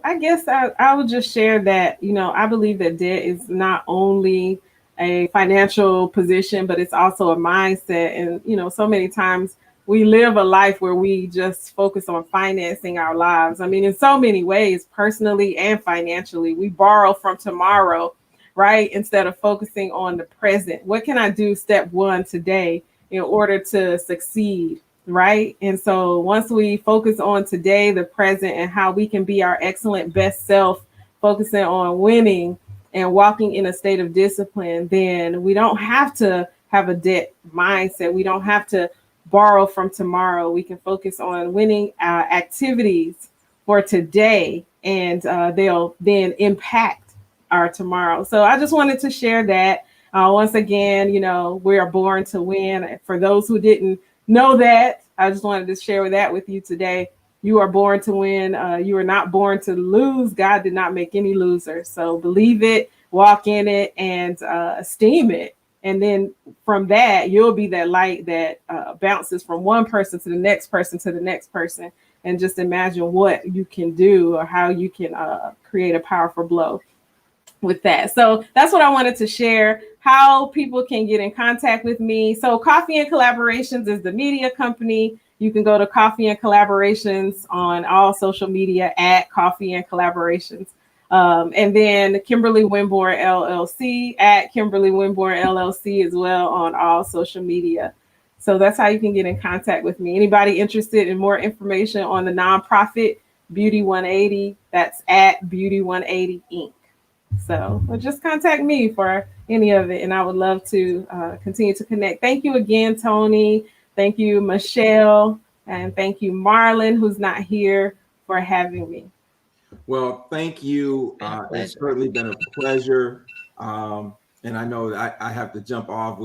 I guess I would just share that, I believe that debt is not only a financial position, but it's also a mindset. And, so many times we live a life where we just focus on financing our lives. I mean, in so many ways, personally and financially, we borrow from tomorrow, right? Instead of focusing on the present. What can I do, step one, today, in order to succeed right? And so once we focus on today, the present, and how we can be our excellent best self, focusing on winning and walking in a state of discipline, then we don't have to have a debt mindset. We don't have to borrow from tomorrow. We can focus on winning activities for today, and they'll then impact our tomorrow. So I just wanted to share that. Once again, we are born to win. For those who didn't know that, I just wanted to share that with you today. You are born to win. You are not born to lose. God did not make any losers. So believe it, walk in it, and esteem it. And then from that, you'll be that light that bounces from one person to the next person to the next person. And just imagine what you can do or how you can create a powerful blow with that. So that's what I wanted to share, how people can get in contact with me. So Coffee and Collaborations is the media company. You can go to Coffee and Collaborations on all social media at Coffee and Collaborations. And then Kimberly Winborn LLC at Kimberly Winborn LLC as well on all social media. So that's how you can get in contact with me. Anybody interested in more information on the nonprofit Beauty 180, that's at Beauty 180 Inc. So just contact me for any of it, and I would love to continue to connect. Thank you again, Tony. Thank you, Michelle, and thank you, Marlon, who's not here, for having me. Well, thank you. It's certainly been a pleasure. And I know that I have to jump off.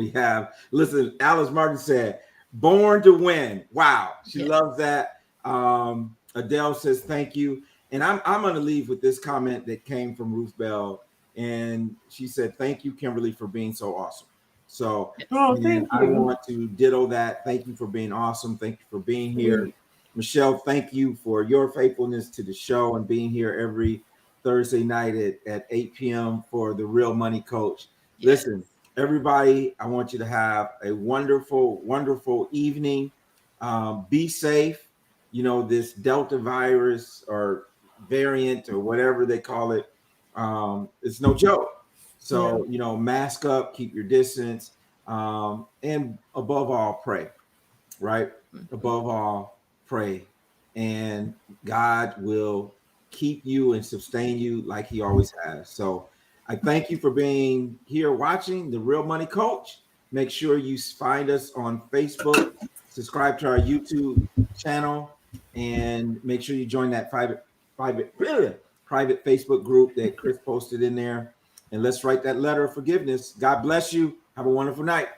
Listen, Alice Martin said, born to win. Wow. She loves that. Adele says, thank you. And I'm going to leave with this comment that came from Ruth Bell. And she said, thank you, Kimberly, for being so awesome. So thank I you. want to ditto that. Thank you for being awesome. Thank you for being here. Michelle, thank you for your faithfulness to the show and being here every Thursday night at 8 p.m. for The Real Money Coach. Yes. Listen, everybody, I want you to have a wonderful, wonderful evening. Be safe. This Delta virus or variant or whatever they call it, it's no joke. So, mask up, keep your distance, and above all, pray, right? Above all, pray, and God will keep you and sustain you like he always has. So I thank you for being here watching The Real Money Coach. Make sure you find us on Facebook, subscribe to our YouTube channel, and make sure you join that private Facebook group that Chris posted in there. And let's write that letter of forgiveness. God bless you. Have a wonderful night.